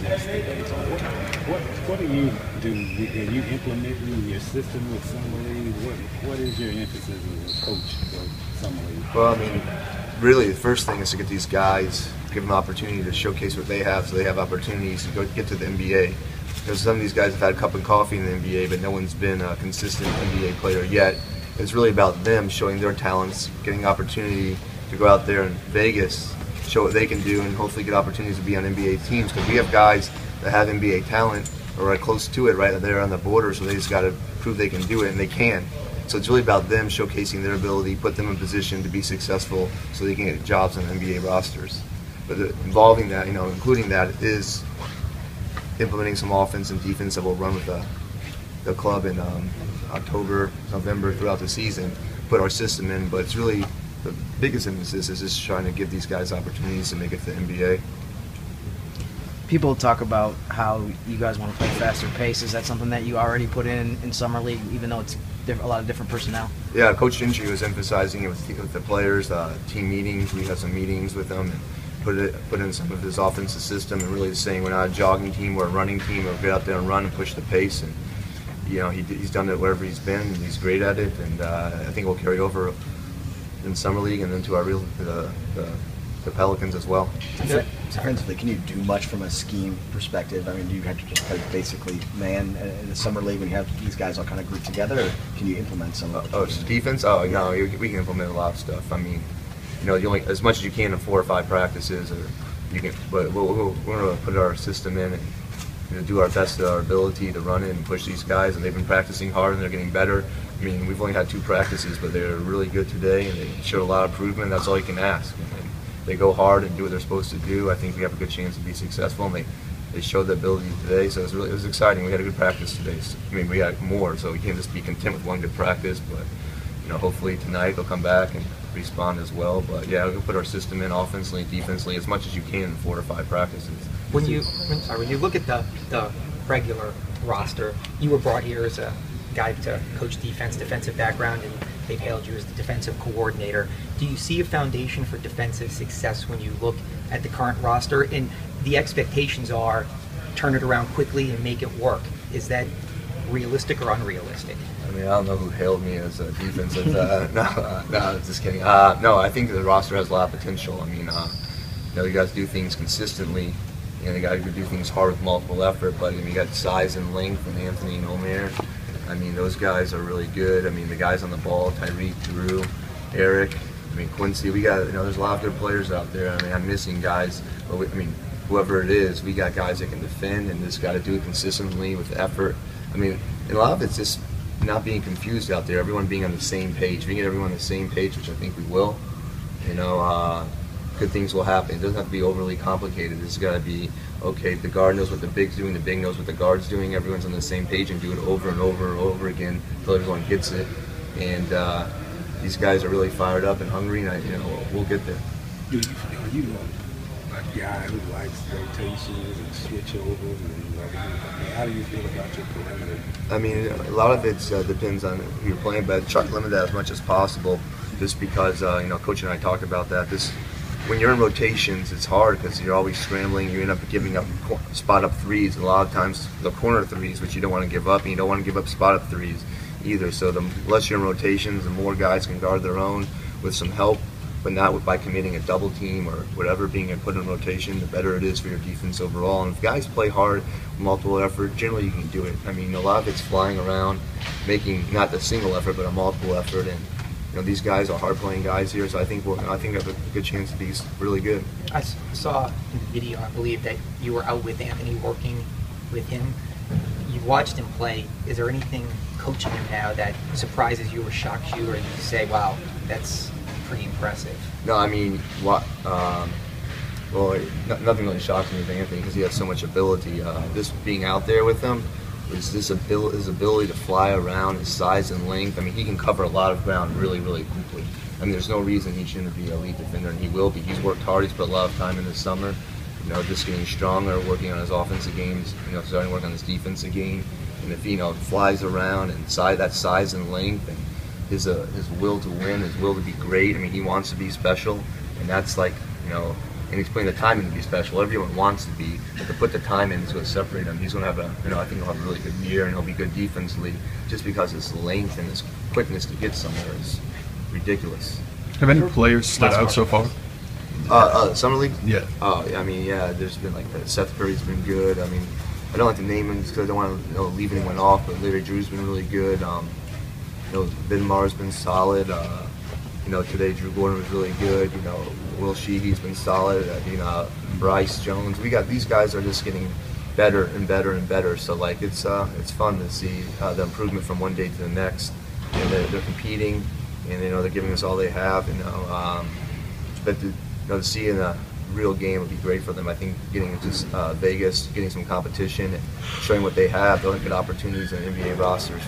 yesterday. What do you do? Are you implementing your system with Summer League? What is your emphasis as a coach for Summer League? Well, I mean, really the first thing is to get these guys, give them an opportunity to showcase what they have so they have opportunities to get to the NBA. Because some of these guys have had a cup of coffee in the NBA, but no one's been a consistent NBA player yet. It's really about them showing their talents, getting opportunity to go out there in Vegas, show what they can do, and hopefully get opportunities to be on NBA teams. Because we have guys that have NBA talent or right close to it, right there on the border, so they just got to prove they can do it, and they can. So it's really about them showcasing their ability, put them in position to be successful so they can get jobs on NBA rosters. But involving that, including that is implementing some offense and defense that will run with the club in October, November, throughout the season, put our system in. But it's really, the biggest emphasis is just trying to give these guys opportunities to make it to the NBA. People talk about how you guys want to play faster pace. Is that something that you already put in Summer League, even though it's a lot of different personnel? Yeah, Coach Gentry was emphasizing it with the players, team meetings. We had some meetings with them and put in some of his offensive system, and really saying we're not a jogging team, we're a running team. We'll get out there and run and push the pace. And he's done it wherever he's been, and he's great at it. And I think we'll carry over in Summer League and then to our the Pelicans as well. Defensively, can you do much from a scheme perspective? I mean, do you have to just kind of basically man in the Summer League when you have these guys all kind of grouped together, or can you implement some of it? Defense? Oh, no, we can implement a lot of stuff. I mean, you as much as you can in 4 or 5 practices, or you can. But we're going to put our system in and do our best to our ability to run it and push these guys. And they've been practicing hard, and they're getting better. I mean, we've only had 2 practices, but they're really good today, and they showed a lot of improvement. That's all you can ask. They go hard and do what they're supposed to do. I think we have a good chance to be successful, and they showed the ability today. So it was exciting. We had a good practice today. So, I mean, we had more, so we can't just be content with one good practice. But hopefully tonight they'll come back and respond as well. But yeah, we'll put our system in offensively, defensively, as much as you can in 4 or 5 practices. When you look at the regular roster, you were brought here as a guy to coach defensive background, and they've hailed you as the defensive coordinator. Do you see a foundation for defensive success when you look at the current roster? And the expectations are turn it around quickly and make it work. Is that realistic or unrealistic? I mean, I don't know who hailed me as a defensive. No, just kidding. No, I think the roster has a lot of potential. I mean, you guys do things consistently. You got to do things hard with multiple effort. But I mean, you got size and length, and Anthony and Omer. I mean, those guys are really good. I mean, the guys on the ball, Tyreek, Drew, Eric, I mean, Quincy, we got, there's a lot of good players out there. I mean, I'm missing guys, but whoever it is, we got guys that can defend, and just got to do it consistently with effort. I mean, and a lot of it's just not being confused out there, everyone being on the same page. If we get everyone on the same page, which I think we will, good things will happen. It doesn't have to be overly complicated. It's got to be, okay, the guard knows what the big's doing, the big knows what the guard's doing, everyone's on the same page, and do it over and over and over again until everyone gets it. And these guys are really fired up and hungry, and we'll get there. Are you a guy who likes rotations and switch overs? How do you feel about your perimeter? I mean, a lot of it depends on who you're playing, but try to limit that as much as possible, just because, Coach and I talked about that. When you're in rotations, it's hard because you're always scrambling. You end up giving up spot-up threes. A lot of times, the corner threes, which you don't want to give up, and you don't want to give up spot-up threes either. So the less you're in rotations, the more guys can guard their own with some help, but not by committing a double team or whatever being put in rotation. The better it is for your defense overall. And if guys play hard, multiple effort, generally you can do it. I mean, a lot of it's flying around, making not a single effort, but a multiple effort. And these guys are hard-playing guys here, so I think we have a good chance to be really good. I saw in the video, I believe, that you were out with Anthony working with him. You watched him play. Is there anything coaching him now that surprises you or shocks you, or you say, wow, that's pretty impressive? No, I mean, nothing really shocks me with Anthony because he has so much ability. Just being out there with him, his ability to fly around, his size and length. I mean, he can cover a lot of ground really, really quickly. I mean, there's no reason he shouldn't be a elite defender, and he will be. He's worked hard. He's put a lot of time in this summer, just getting stronger, working on his offensive games, starting to work on his defensive game. And if he, flies around and that size and length, and his will to win, his will to be great. I mean, he wants to be special, and that's like, and he's putting the time in to be special. Everyone wants to be, but to put the time in is going to separate him. He's going to have I think he'll have a really good year, and he'll be good defensively, just because his length and his quickness to get somewhere is ridiculous. Have any players stood out so far? Summer League? Yeah. I mean, yeah, there's been like Seth Curry's been good. I mean, I don't like to name him because I don't want to leave anyone off, but Larry Drew's been really good. Ben Maher's been solid. Today Drew Gordon was really good. Will Sheehy's been solid. Bryce Jones. We got these guys are just getting better and better and better. So like it's fun to see the improvement from one day to the next. And they're competing, and they're giving us all they have. But to see in a real game would be great for them. I think getting into Vegas, getting some competition, and showing what they have, they'll get opportunities in NBA rosters.